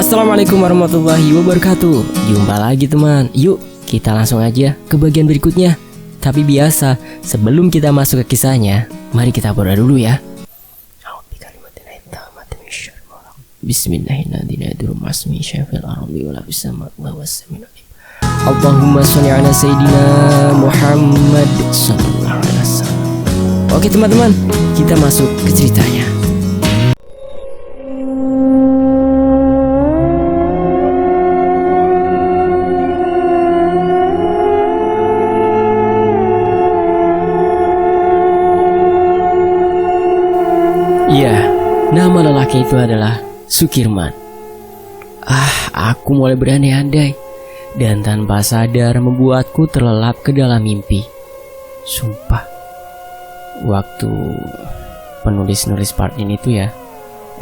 Assalamualaikum warahmatullahi wabarakatuh. Jumpa lagi teman. Yuk kita langsung aja ke bagian berikutnya. Tapi biasa, sebelum kita masuk ke kisahnya, mari kita berdoa dulu ya. Allahumma sholli ala sayyidina Muhammad sallallahu alaihi wasallam. Oke teman-teman, kita masuk ke ceritanya. Ya, nama lelaki itu adalah Sukirman. Aku mulai berandai-andai dan tanpa sadar membuatku terlelap ke dalam mimpi. Sumpah, waktu penulis part ini tuh ya,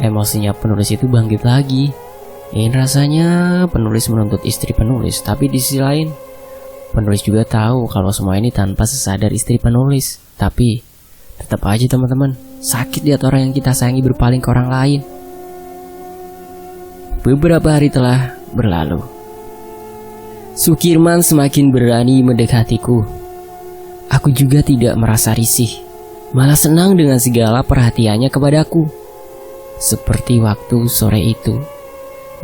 emosinya penulis itu bangkit lagi. Rasanya penulis menuntut istri penulis, tapi di sisi lain penulis juga tahu kalau semua ini tanpa sesadar istri penulis. Tapi tetap aja teman-teman, sakit lihat orang yang kita sayangi berpaling ke orang lain. Beberapa hari telah berlalu. Sukirman semakin berani mendekatiku. Aku juga tidak merasa risih, malah senang dengan segala perhatiannya kepadaku. Seperti waktu sore itu,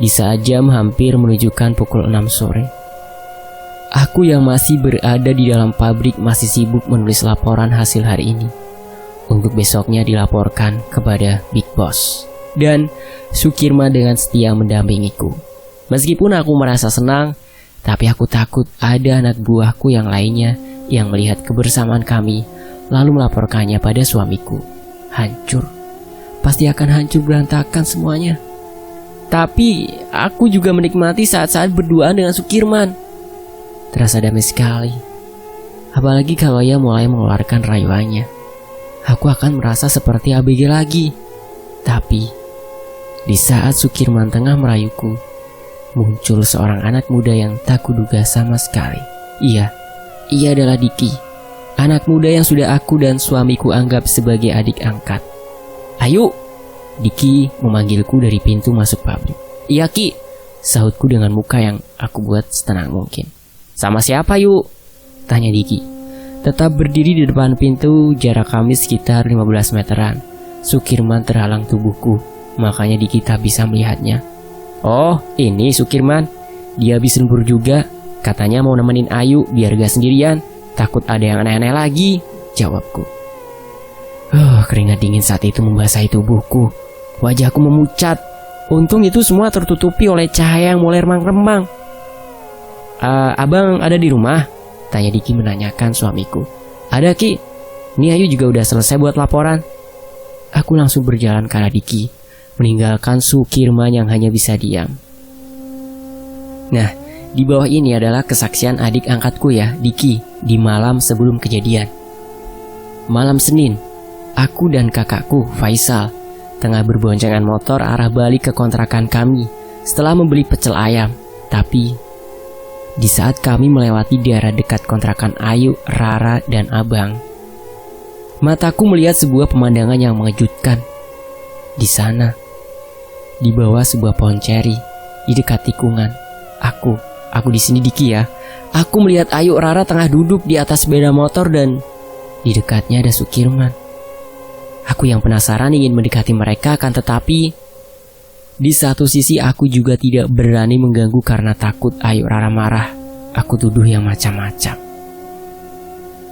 di saat jam hampir menunjukkan pukul 6 sore. Aku yang masih berada di dalam pabrik masih sibuk menulis laporan hasil hari ini untuk besoknya dilaporkan kepada Big Boss. Dan Sukirman dengan setia mendampingiku. Meskipun aku merasa senang, tapi aku takut ada anak buahku yang lainnya yang melihat kebersamaan kami lalu melaporkannya pada suamiku. Hancur, pasti akan hancur berantakan semuanya. Tapi aku juga menikmati saat-saat berduaan dengan Sukirman. Terasa damai sekali. Apalagi kalau ia mulai mengeluarkan rayuannya. Aku akan merasa seperti ABG lagi. Tapi di saat Sukirman tengah merayuku, muncul seorang anak muda yang tak kuduga sama sekali. Ia adalah Diki, anak muda yang sudah aku dan suamiku anggap sebagai adik angkat. Ayo, Diki memanggilku dari pintu masuk pabrik. Iya Ki, sahutku dengan muka yang aku buat setenang mungkin. Sama siapa yuk? Tanya Diki. Tetap berdiri di depan pintu, jarak kami sekitar 15 meteran. Sukirman terhalang tubuhku, makanya Diki tak bisa melihatnya. Oh, ini Sukirman. Dia habis lembur juga. Katanya mau nemenin Ayu biar gak sendirian. Takut ada yang aneh-aneh lagi, jawabku. Keringat dingin saat itu membasahi tubuhku. Wajahku memucat. Untung itu semua tertutupi oleh cahaya yang mulai remang-remang. Abang ada di rumah? Tanya Diki menanyakan suamiku. Ada Ki. Ini Ayu juga udah selesai buat laporan. Aku langsung berjalan ke arah Diki, meninggalkan Sukirman yang hanya bisa diam. Nah, di bawah ini adalah kesaksian adik angkatku ya, Diki, di malam sebelum kejadian. Malam Senin, aku dan kakakku, Faisal, tengah berboncengan motor arah balik ke kontrakan kami setelah membeli pecel ayam. Tapi di saat kami melewati daerah dekat kontrakan Ayu, Rara, dan Abang, mataku melihat sebuah pemandangan yang mengejutkan. Di sana, di bawah sebuah pohon ceri, di dekat tikungan, aku di sini Diki ya. Aku melihat Ayu Rara tengah duduk di atas sepeda motor dan di dekatnya ada Sukirman. Aku yang penasaran ingin mendekati mereka, akan tetapi di satu sisi aku juga tidak berani mengganggu karena takut Ayu Rara marah. Aku tuduh yang macam-macam.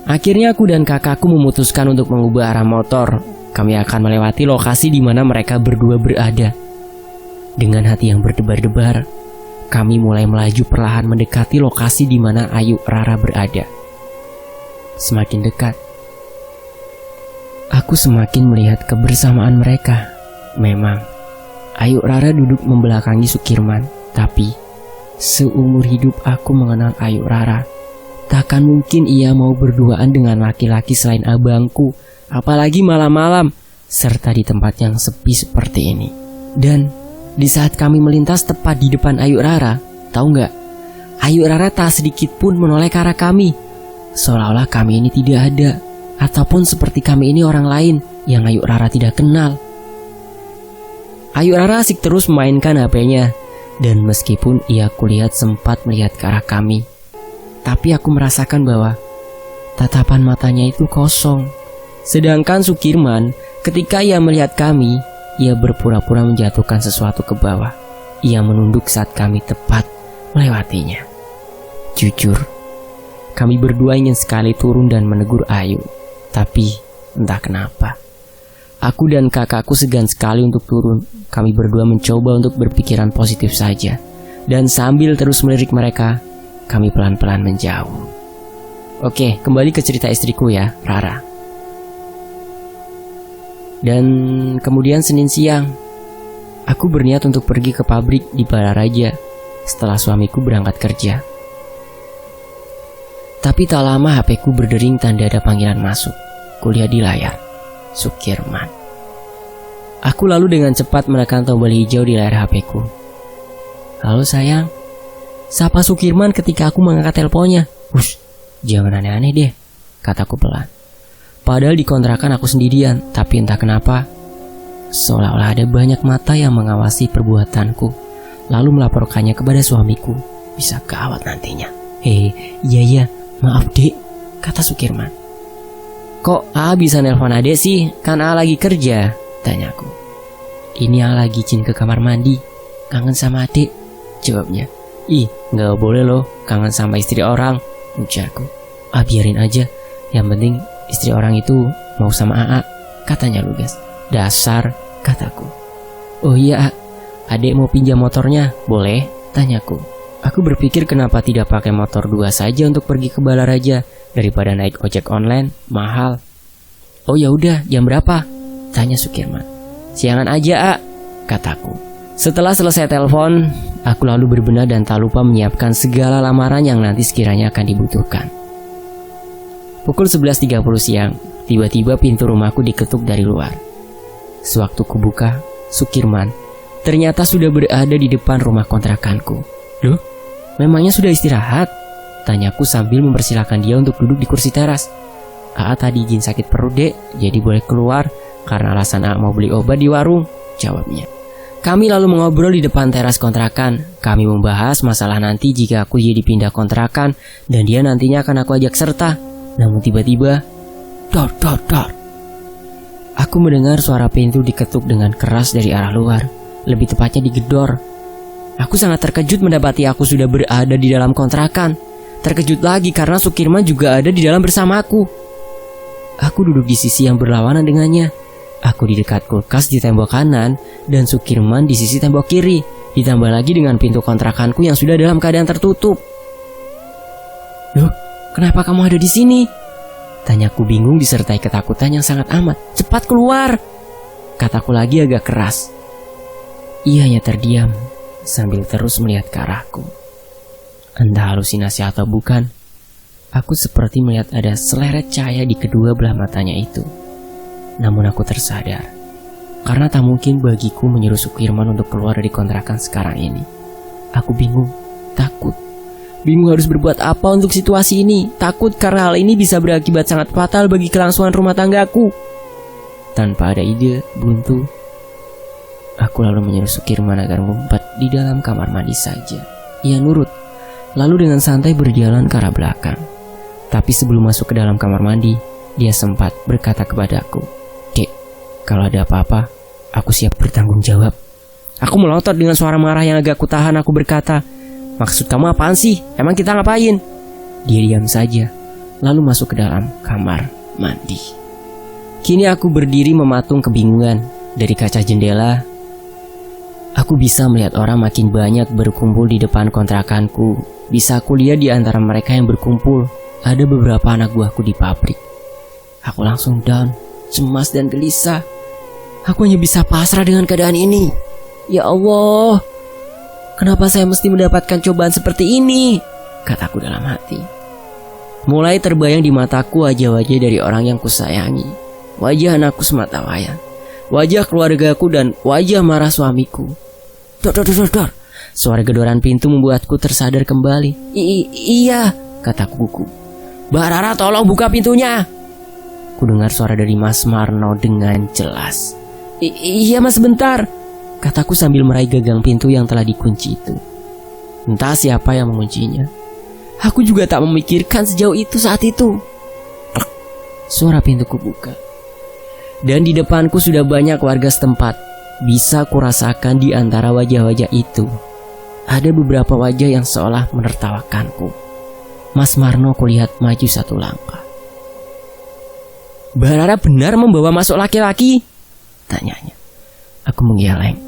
Akhirnya aku dan kakakku memutuskan untuk mengubah arah motor. Kami akan melewati lokasi di mana mereka berdua berada. Dengan hati yang berdebar-debar, kami mulai melaju perlahan mendekati lokasi di mana Ayu Rara berada. Semakin dekat, aku semakin melihat kebersamaan mereka. Memang Ayu Rara duduk membelakangi Sukirman, tapi seumur hidup aku mengenal Ayu Rara, takkan mungkin ia mau berduaan dengan laki-laki selain abangku, apalagi malam-malam, serta di tempat yang sepi seperti ini. Dan di saat kami melintas tepat di depan Ayu Rara, tahu nggak? Ayu Rara tak sedikit pun menoleh ke arah kami, seolah-olah kami ini tidak ada, ataupun seperti kami ini orang lain yang Ayu Rara tidak kenal. Ayu Rara asik terus memainkan HP-nya. Dan meskipun ia kulihat sempat melihat ke arah kami, tapi aku merasakan bahwa tatapan matanya itu kosong. Sedangkan Sukirman, ketika ia melihat kami, ia berpura-pura menjatuhkan sesuatu ke bawah. Ia menunduk saat kami tepat melewatinya. Jujur, kami berdua ingin sekali turun dan menegur Ayu. Tapi entah kenapa, aku dan kakakku segan sekali untuk turun. Kami berdua mencoba untuk berpikiran positif saja. Dan sambil terus melirik mereka, kami pelan-pelan menjauh. Oke, kembali ke cerita istriku ya, Rara. Dan kemudian Senin siang, aku berniat untuk pergi ke pabrik di Balaraja setelah suamiku berangkat kerja. Tapi tak lama HP-ku berdering tanda ada panggilan masuk. Kulihat di layar, Sukirman. Aku lalu dengan cepat menekan tombol hijau di layar HP-ku. Halo sayang, sapa Sukirman ketika aku mengangkat teleponnya. Hush, jangan aneh-aneh deh, kataku pelan. Padahal di kontrakan aku sendirian, tapi entah kenapa seolah-olah ada banyak mata yang mengawasi perbuatanku, lalu melaporkannya kepada suamiku. Bisa gawat nantinya. Iya, maaf dek, kata Sukirman. Kok A bisa nelpon adek sih? Kan A lagi kerja, tanyaku. Ini A lagi izin ke kamar mandi, kangen sama adek, jawabnya. Ih, gak boleh loh kangen sama istri orang, ujarku. Biarin aja, yang penting istri orang itu mau sama AA, katanya lugas. Dasar, kataku. Oh iya, adek mau pinjam motornya, boleh? Tanyaku. Aku berpikir kenapa tidak pakai motor 2 saja untuk pergi ke Balaraja daripada naik ojek online, mahal. Oh ya udah, jam berapa? Tanya Sukirman. Siangan aja, A, kataku. Setelah selesai telepon, aku lalu berbenah dan tak lupa menyiapkan segala lamaran yang nanti sekiranya akan dibutuhkan. Pukul 11.30 siang, tiba-tiba pintu rumahku diketuk dari luar. Sewaktu kubuka, Sukirman ternyata sudah berada di depan rumah kontrakanku. Loh, memangnya sudah istirahat? Tanyaku sambil mempersilahkan dia untuk duduk di kursi teras. AA tadi izin sakit perut dek, jadi boleh keluar karena alasan AA mau beli obat di warung, jawabnya. Kami lalu mengobrol di depan teras kontrakan. Kami membahas masalah nanti jika aku jadi pindah kontrakan dan dia nantinya akan aku ajak serta. Namun tiba-tiba, dor. Aku mendengar suara pintu diketuk dengan keras dari arah luar, lebih tepatnya digedor. Aku sangat terkejut mendapati aku sudah berada di dalam kontrakan. Terkejut lagi karena Sukirman juga ada di dalam bersamaku. Aku duduk di sisi yang berlawanan dengannya. Aku di dekat kulkas di tembok kanan dan Sukirman di sisi tembok kiri. Ditambah lagi dengan pintu kontrakanku yang sudah dalam keadaan tertutup. Loh, kenapa kamu ada di sini? Tanyaku bingung disertai ketakutan yang sangat amat. Cepat keluar, kataku lagi agak keras. Ia hanya terdiam sambil terus melihat ke arahku. Entah halusinasi atau bukan, aku seperti melihat ada seleret cahaya di kedua belah matanya itu. Namun aku tersadar, karena tak mungkin bagiku menyuruh Sukirman untuk keluar dari kontrakan sekarang ini. Aku bingung, takut. Bingung harus berbuat apa untuk situasi ini. Takut karena hal ini bisa berakibat sangat fatal bagi kelangsungan rumah tanggaku. Tanpa ada ide, buntu, aku lalu menyuruh Sukirman agar ngumpet di dalam kamar mandi saja. Ia nurut, lalu dengan santai berjalan ke arah belakang. Tapi sebelum masuk ke dalam kamar mandi, dia sempat berkata kepadaku, Dek, kalau ada apa-apa, aku siap bertanggung jawab. Aku melotot dengan suara marah yang agak kutahan. Aku berkata, maksud kamu apaan sih? Emang kita ngapain? Dia diam saja, lalu masuk ke dalam kamar mandi. Kini aku berdiri mematung kebingungan. Dari kaca jendela, aku bisa melihat orang makin banyak berkumpul di depan kontrakanku. Bisa aku lihat di antara mereka yang berkumpul, ada beberapa anak buahku di pabrik. Aku langsung down, cemas dan gelisah. Aku hanya bisa pasrah dengan keadaan ini. Ya Allah, kenapa saya mesti mendapatkan cobaan seperti ini? Kataku dalam hati. Mulai terbayang di mataku wajah-wajah dari orang yang kusayangi, wajah anakku sematawayang, wajah keluargaku dan wajah marah suamiku. Dor. Suara gedoran pintu membuatku tersadar kembali. Iya, kataku gugup. Mbak Rara, tolong buka pintunya. Ku dengar suara dari Mas Marno dengan jelas. Iya mas, sebentar, kataku sambil meraih gagang pintu yang telah dikunci itu. Entah siapa yang menguncinya. Aku juga tak memikirkan sejauh itu saat itu. Suara pintu kubuka. Dan di depanku sudah banyak warga setempat. Bisa kurasakan di antara wajah-wajah itu ada beberapa wajah yang seolah menertawakanku. Mas Marno kulihat maju satu langkah. Mbak Rara benar membawa masuk laki-laki? Tanyanya. Aku menggeleng.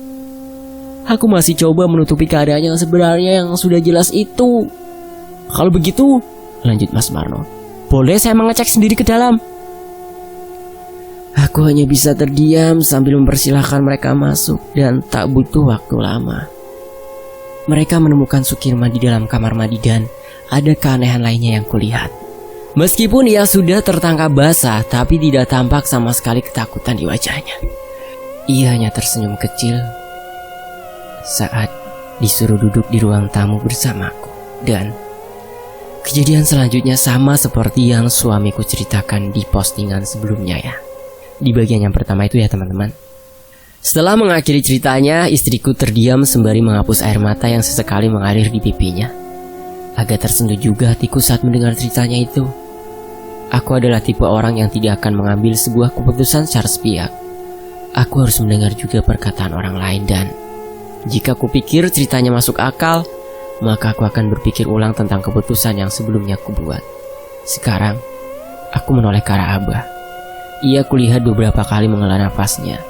Aku masih coba menutupi keadaan yang sebenarnya yang sudah jelas itu. Kalau begitu, lanjut Mas Marno, boleh saya mengecek sendiri ke dalam? Aku hanya bisa terdiam sambil mempersilahkan mereka masuk dan tak butuh waktu lama. Mereka menemukan Sukirman di dalam kamar mandi dan ada keanehan lainnya yang kulihat. Meskipun ia sudah tertangkap basah, tapi tidak tampak sama sekali ketakutan di wajahnya. Ia hanya tersenyum kecil saat disuruh duduk di ruang tamu bersamaku. Dan kejadian selanjutnya sama seperti yang suamiku ceritakan di postingan sebelumnya ya. Di bagian yang pertama itu ya teman-teman. Setelah mengakhiri ceritanya, istriku terdiam sembari menghapus air mata yang sesekali mengalir di pipinya. Agak tersentuh juga hatiku saat mendengar ceritanya itu. Aku adalah tipe orang yang tidak akan mengambil sebuah keputusan secara sepihak. Aku harus mendengar juga perkataan orang lain dan jika kupikir ceritanya masuk akal, maka aku akan berpikir ulang tentang keputusan yang sebelumnya kubuat. Sekarang, aku menoleh ke arah Abah. Ia kulihat beberapa kali menghela nafasnya.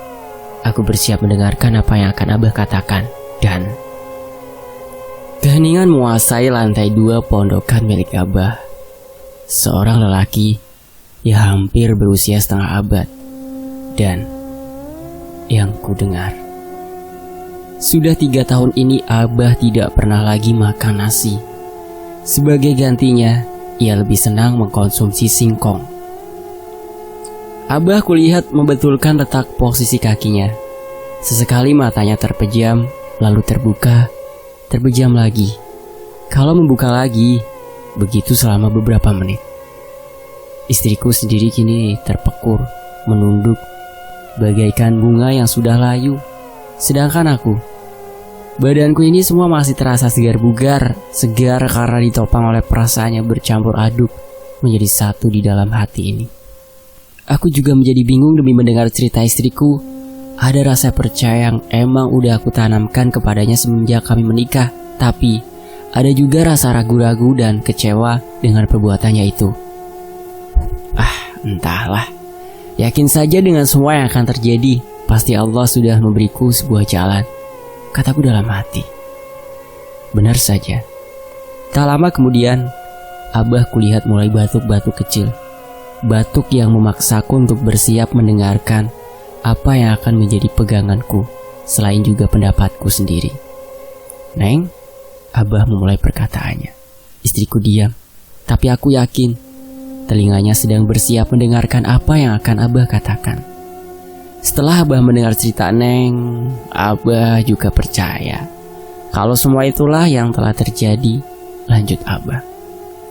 Aku bersiap mendengarkan apa yang akan Abah katakan. Dan keheningan menguasai lantai 2 pondokan milik Abah. Seorang lelaki yang hampir berusia setengah abad. Dan yang kudengar, sudah 3 tahun ini Abah tidak pernah lagi makan nasi. Sebagai gantinya, ia lebih senang mengkonsumsi singkong. Abah kulihat membetulkan letak posisi kakinya. Sesekali matanya terpejam, lalu terbuka, terpejam lagi. Kalau membuka lagi, begitu selama beberapa menit. Istriku sendiri kini terpekur, menunduk, bagaikan bunga yang sudah layu. Sedangkan aku, badanku ini semua masih terasa segar bugar, segar karena ditopang oleh perasaan yang bercampur aduk menjadi satu di dalam hati ini. Aku juga menjadi bingung demi mendengar cerita istriku. Ada rasa percaya yang emang udah aku tanamkan kepadanya semenjak kami menikah. Tapi ada juga rasa ragu-ragu dan kecewa dengan perbuatannya itu. Entahlah. Yakin saja dengan semua yang akan terjadi. Pasti Allah sudah memberiku sebuah jalan, kataku dalam hati. Benar saja. Tak lama kemudian, Abah kulihat mulai batuk-batuk kecil. Batuk yang memaksaku untuk bersiap mendengarkan apa yang akan menjadi peganganku, selain juga pendapatku sendiri. Neng, Abah memulai perkataannya. Istriku diam, tapi aku yakin telinganya sedang bersiap mendengarkan apa yang akan Abah katakan. Setelah Abah mendengar cerita Neng, Abah juga percaya kalau semua itulah yang telah terjadi. Lanjut Abah.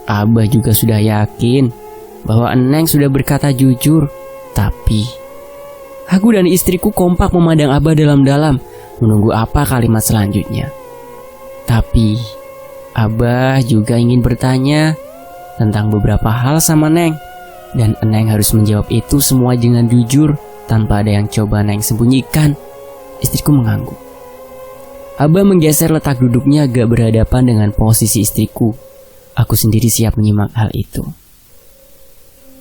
Abah juga sudah yakin bahwa Neng sudah berkata jujur. Tapi aku dan istriku kompak memandang Abah dalam-dalam, menunggu apa kalimat selanjutnya. Tapi Abah juga ingin bertanya tentang beberapa hal sama Neng, dan Neng harus menjawab itu semua dengan jujur, tanpa ada yang coba Neng sembunyikan. Istriku mengangguk. Abah menggeser letak duduknya agak berhadapan dengan posisi istriku. Aku sendiri siap menyimak hal itu.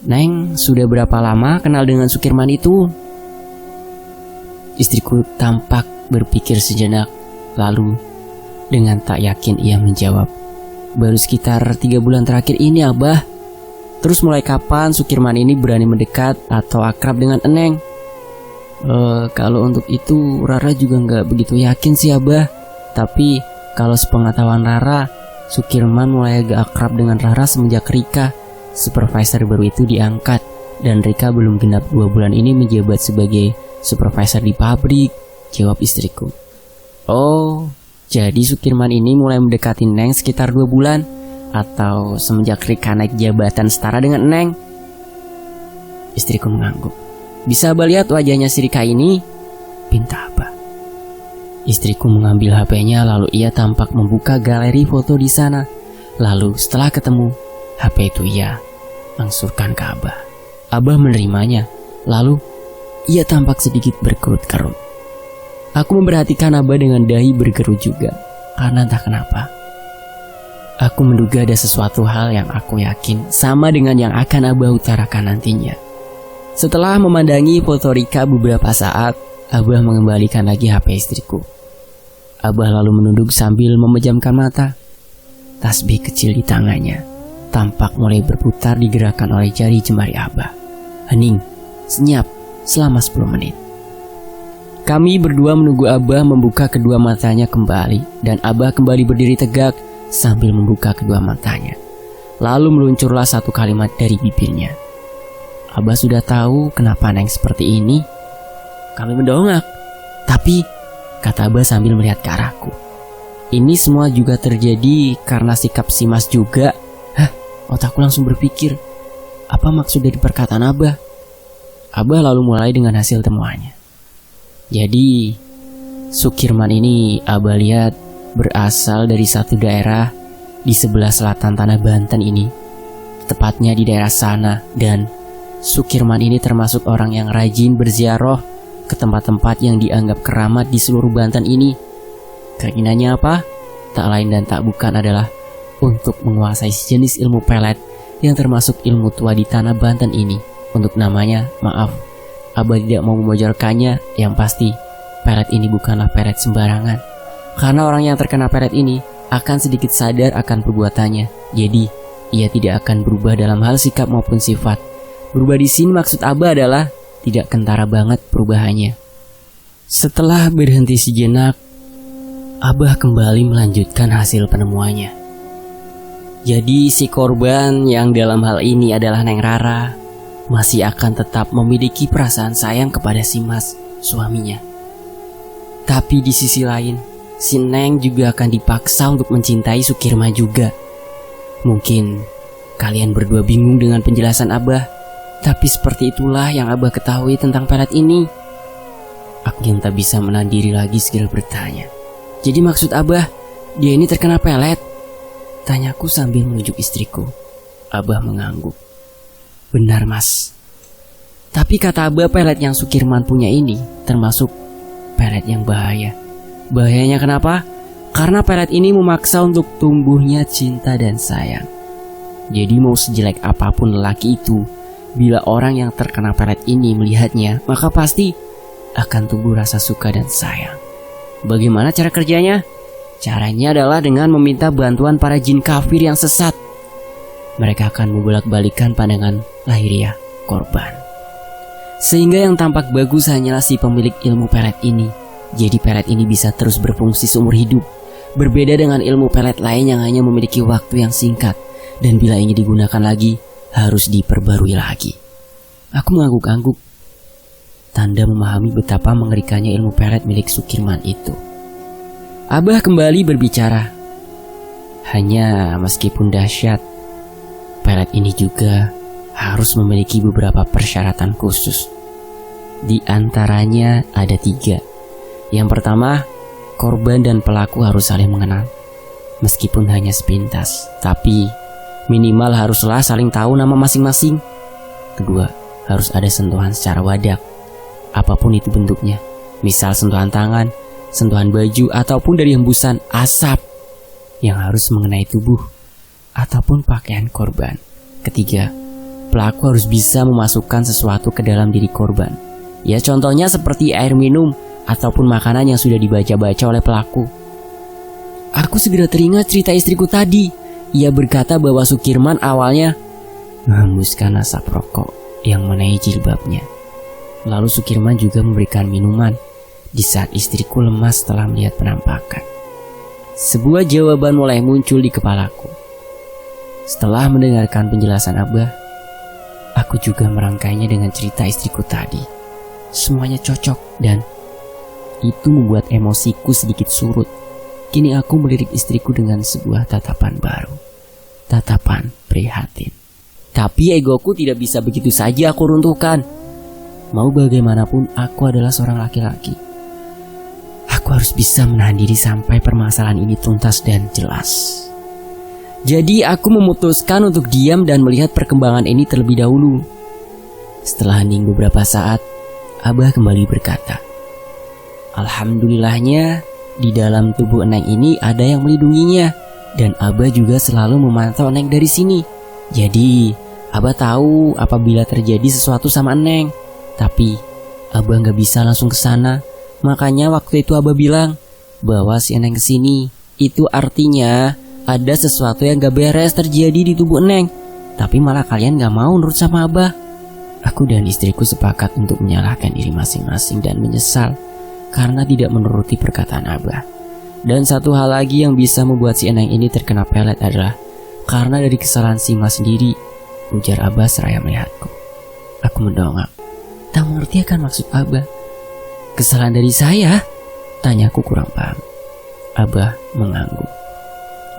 Neng, sudah berapa lama kenal dengan Sukirman itu? Istriku tampak berpikir sejenak, lalu dengan tak yakin ia menjawab, baru sekitar 3 bulan terakhir ini Abah. Terus mulai kapan Sukirman ini berani mendekat atau akrab dengan Neng? Kalau untuk itu Rara juga nggak begitu yakin sih Abah. Tapi kalau sepengetahuan Rara, Sukirman mulai agak akrab dengan Rara semenjak Rika, supervisor baru itu diangkat, dan Rika belum genap 2 bulan ini menjabat sebagai supervisor di pabrik, jawab istriku. Oh, jadi Sukirman ini mulai mendekati Neng sekitar 2 bulan, atau semenjak Rika naik jabatan setara dengan Neng? Istriku mengangguk. Bisa Abah lihat wajahnya si Rika ini? Pinta Abah. Istriku mengambil HP-nya, lalu ia tampak membuka galeri foto di sana. Lalu setelah ketemu, HP itu ia langsurkan ke Abah. Abah menerimanya, lalu ia tampak sedikit berkerut-kerut. Aku memperhatikan Abah dengan dahi berkerut juga, karena entah kenapa aku menduga ada sesuatu hal yang aku yakin sama dengan yang akan Abah utarakan nantinya. Setelah memandangi foto Rika beberapa saat, Abah mengembalikan lagi HP istriku. Abah lalu menunduk sambil memejamkan mata. Tasbih kecil di tangannya tampak mulai berputar digerakkan oleh jari jemari Abah. Hening, senyap selama 10 menit. Kami berdua menunggu Abah membuka kedua matanya kembali, dan Abah kembali berdiri tegak sambil membuka kedua matanya. Lalu meluncurlah satu kalimat dari bibirnya. Abah sudah tahu kenapa Neng seperti ini. Kami mendongak. Tapi, kata Abah sambil melihat ke arahku, ini semua juga terjadi karena sikap si Mas juga. Hah, otakku langsung berpikir, apa maksud dari perkataan Abah? Abah lalu mulai dengan hasil temuannya. Jadi, Sukirman ini Abah lihat berasal dari satu daerah di sebelah selatan tanah Banten ini. Tepatnya di daerah sana, dan Sukirman ini termasuk orang yang rajin berziarah ke tempat-tempat yang dianggap keramat di seluruh Banten ini. Keinginannya apa? Tak lain dan tak bukan adalah untuk menguasai sejenis ilmu pelet yang termasuk ilmu tua di tanah Banten ini. Untuk namanya, maaf, Abah tidak mau memojorkannya. Yang pasti, pelet ini bukanlah pelet sembarangan. Karena orang yang terkena pelet ini akan sedikit sadar akan perbuatannya. Jadi, ia tidak akan berubah dalam hal sikap maupun sifat. Berubah di sini maksud Abah adalah tidak kentara banget perubahannya. Setelah berhenti sejenak, Abah kembali melanjutkan hasil penemuannya. Jadi si korban yang dalam hal ini adalah Neng Rara masih akan tetap memiliki perasaan sayang kepada si Mas, suaminya. Tapi di sisi lain, si Neng juga akan dipaksa untuk mencintai Sukirman juga. Mungkin kalian berdua bingung dengan penjelasan Abah, tapi seperti itulah yang Abah ketahui tentang pelet ini. Aku yang tak bisa menahan diri lagi segera bertanya. Jadi maksud Abah, dia ini terkena pelet? Tanyaku sambil menunjuk istriku. Abah mengangguk. Benar Mas. Tapi kata Abah, pelet yang Sukirman punya ini termasuk pelet yang bahaya. Bahayanya kenapa? Karena pelet ini memaksa untuk tumbuhnya cinta dan sayang. Jadi mau sejelek apapun lelaki itu, bila orang yang terkena pelet ini melihatnya, maka pasti akan tumbuh rasa suka dan sayang. Bagaimana cara kerjanya? Caranya adalah dengan meminta bantuan para jin kafir yang sesat. Mereka akan membolak-balikan pandangan lahiriah korban, sehingga yang tampak bagus hanyalah si pemilik ilmu pelet ini. Jadi pelet ini bisa terus berfungsi seumur hidup. Berbeda dengan ilmu pelet lain yang hanya memiliki waktu yang singkat, dan bila ingin digunakan lagi, harus diperbarui lagi. Aku mengangguk-angguk. Tanda memahami betapa mengerikannya ilmu pelet milik Sukirman itu. Abah kembali berbicara. Hanya meskipun dahsyat, pelet ini juga harus memiliki beberapa persyaratan khusus. Di antaranya ada 3. Yang pertama, korban dan pelaku harus saling mengenal. Meskipun hanya sepintas, tapi minimal haruslah saling tahu nama masing-masing. Kedua, harus ada sentuhan secara wadak, apapun itu bentuknya. Misal sentuhan tangan, sentuhan baju, ataupun dari hembusan asap yang harus mengenai tubuh ataupun pakaian korban. Ketiga, pelaku harus bisa memasukkan sesuatu ke dalam diri korban. Ya contohnya seperti air minum ataupun makanan yang sudah dibaca-baca oleh pelaku. Aku segera teringat cerita istriku tadi. Ia berkata bahwa Sukirman awalnya menghembuskan asap rokok yang menaiki jilbabnya. Lalu Sukirman juga memberikan minuman di saat istriku lemas setelah melihat penampakan. Sebuah jawaban mulai muncul di kepalaku. Setelah mendengarkan penjelasan Abah, aku juga merangkainya dengan cerita istriku tadi. Semuanya cocok dan itu membuat emosiku sedikit surut. Kini aku melirik istriku dengan sebuah tatapan baru. Tatapan prihatin. Tapi egoku tidak bisa begitu saja aku runtuhkan. Mau bagaimanapun aku adalah seorang laki-laki. Aku Aku harus bisa menahan diri sampai permasalahan ini tuntas dan jelas. Jadi aku memutuskan untuk diam dan melihat perkembangan ini terlebih dahulu. Setelah hening beberapa saat, Abah kembali berkata, "Alhamdulillahnya, di dalam tubuh Eneng ini ada yang melindunginya. Dan Abah juga selalu memantau Eneng dari sini. Jadi, Abah tahu apabila terjadi sesuatu sama Eneng. Tapi, Abah gak bisa langsung ke sana. Makanya waktu itu Abah bilang bahwa si Eneng kesini. Itu artinya ada sesuatu yang gak beres terjadi di tubuh Eneng. Tapi malah kalian gak mau nurut sama Abah." Aku dan istriku sepakat untuk menyalahkan diri masing-masing dan menyesal karena tidak menuruti perkataan Abah. Dan satu hal lagi yang bisa membuat si Eneng ini terkena pelet adalah karena dari kesalahan si Mas sendiri, ujar Abah seraya melihatku. Aku mendongak. Tak mengerti akan maksud Abah. "Kesalahan dari saya?" tanyaku kurang paham. Abah mengangguk.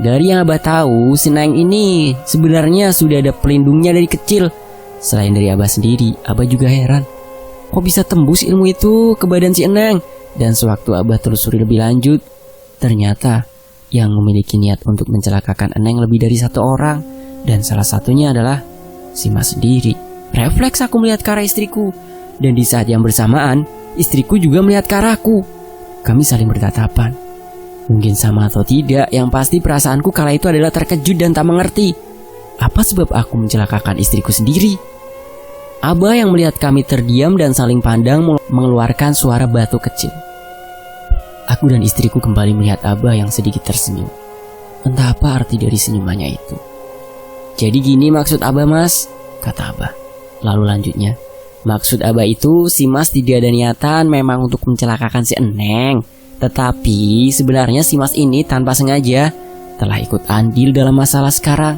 "Dari yang Abah tahu, si Eneng ini sebenarnya sudah ada pelindungnya dari kecil. Selain dari Abah sendiri, Abah juga heran. Kok bisa tembus ilmu itu ke badan si Eneng? Dan sewaktu Abah telusuri lebih lanjut, ternyata yang memiliki niat untuk mencelakakan Eneng lebih dari satu orang. Dan salah satunya adalah si Mas sendiri. Refleks aku melihat ke arah istriku. Dan di saat yang bersamaan, istriku juga melihat ke arahku. Kami saling bertatapan. Mungkin sama atau tidak, yang pasti perasaanku kala itu adalah terkejut dan tak mengerti. Apa sebab aku mencelakakan istriku sendiri? Abah yang melihat kami terdiam dan saling pandang mengeluarkan suara batuk kecil. Aku dan istriku kembali melihat Abah yang sedikit tersenyum. Entah apa arti dari senyumannya itu. "Jadi gini maksud Abah, Mas," kata Abah. Lalu lanjutnya, "Maksud Abah itu si Mas tidak ada niatan memang untuk mencelakakan si Eneng. Tetapi sebenarnya si Mas ini tanpa sengaja telah ikut andil dalam masalah sekarang.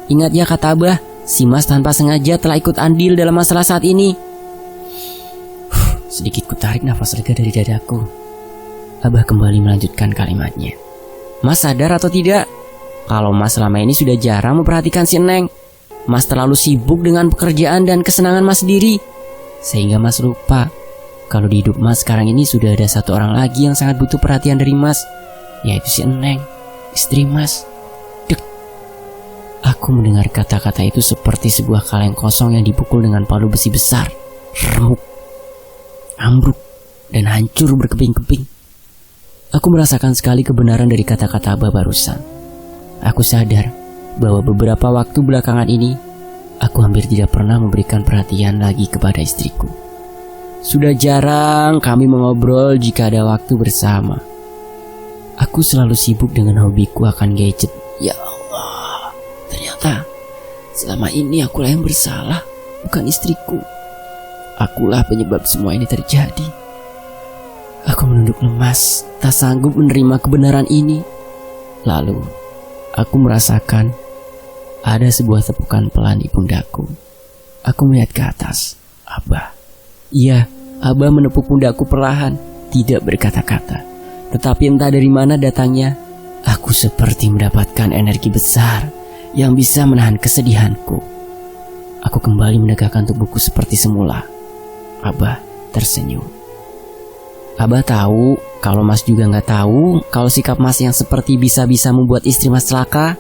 Ingat ya kata Abah, si Mas tanpa sengaja telah ikut andil dalam masalah saat ini." Sedikit kutarik nafas lega dari dadaku. Abah kembali melanjutkan kalimatnya. "Mas sadar atau tidak, kalau Mas selama ini sudah jarang memperhatikan si Eneng. Mas terlalu sibuk dengan pekerjaan dan kesenangan Mas sendiri. Sehingga Mas lupa kalau di hidup Mas sekarang ini sudah ada satu orang lagi yang sangat butuh perhatian dari Mas, yaitu si Eneng, istri Mas." Aku mendengar kata-kata itu seperti sebuah kaleng kosong yang dipukul dengan palu besi besar. Remuk, ambruk, dan hancur berkeping-keping. Aku merasakan sekali kebenaran dari kata-kata Abah barusan. Aku sadar bahwa beberapa waktu belakangan ini, aku hampir tidak pernah memberikan perhatian lagi kepada istriku. Sudah jarang kami mengobrol jika ada waktu bersama. Aku selalu sibuk dengan hobiku akan gadget. Ya Allah, ternyata selama ini akulah yang bersalah, bukan istriku. Akulah penyebab semua ini terjadi. Aku menunduk lemas, tak sanggup menerima kebenaran ini. Lalu, aku merasakan ada sebuah tepukan pelan di pundakku. Aku melihat ke atas. Abah. Iya, Abah menepuk pundakku perlahan, tidak berkata-kata. Tetapi entah dari mana datangnya, aku seperti mendapatkan energi besar yang bisa menahan kesedihanku. Aku kembali menegakkan tubuhku seperti semula. Abah tersenyum. Abah tahu kalau Mas juga gak tahu kalau sikap Mas yang seperti bisa-bisa membuat istri Mas celaka.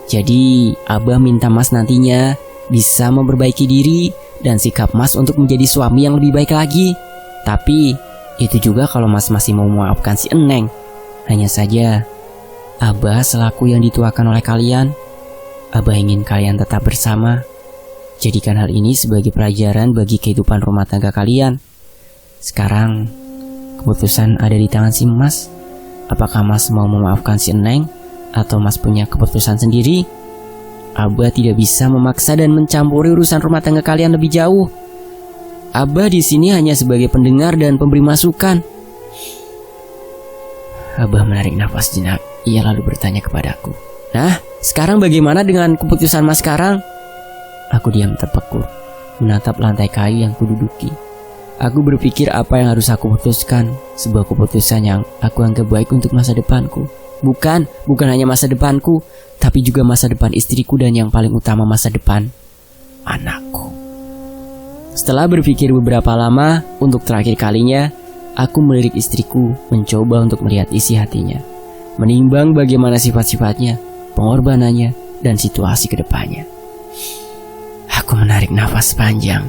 Jadi Abah minta Mas nantinya bisa memperbaiki diri dan sikap Mas untuk menjadi suami yang lebih baik lagi. Tapi itu juga kalau Mas masih mau memaafkan si Eneng. Hanya saja Abah selaku yang dituakan oleh kalian, Abah ingin kalian tetap bersama. Jadikan hal ini sebagai pelajaran bagi kehidupan rumah tangga kalian. Sekarang keputusan ada di tangan si Mas. Apakah Mas mau memaafkan si Eneng atau Mas punya keputusan sendiri? Abah tidak bisa memaksa dan mencampuri urusan rumah tangga kalian lebih jauh. Abah di sini hanya sebagai pendengar dan pemberi masukan. Abah menarik nafas jenak. Ia lalu bertanya kepadaku, "Nah, sekarang bagaimana dengan keputusan Mas sekarang?" Aku diam terpekur, menatap lantai kayu yang kududuki. Aku berpikir apa yang harus aku putuskan, sebuah keputusan yang aku anggap baik untuk masa depanku. Bukan hanya masa depanku, tapi juga masa depan istriku dan yang paling utama masa depan anakku. Setelah berpikir beberapa lama, untuk terakhir kalinya, aku melirik istriku, mencoba untuk melihat isi hatinya, menimbang bagaimana sifat-sifatnya, pengorbanannya, dan situasi kedepannya. Aku menarik nafas panjang,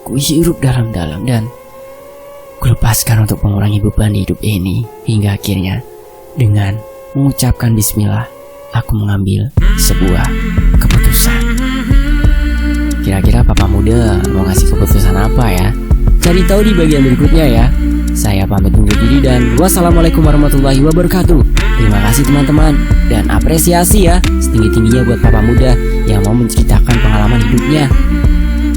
kuhirup dalam-dalam dan kulepaskan untuk mengurangi beban hidup ini. Hingga akhirnya dengan mengucapkan bismillah, aku mengambil sebuah keputusan. Kira-kira papa muda mau ngasih keputusan apa ya? Cari tahu di bagian berikutnya ya. Saya pamit undur diri dan wassalamualaikum warahmatullahi wabarakatuh. Terima kasih teman-teman, dan apresiasi ya setinggi-tingginya buat papa muda yang mau menceritakan pengalaman hidupnya.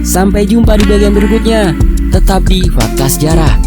Sampai jumpa di bagian berikutnya. Tetap di Fakta Sejarah.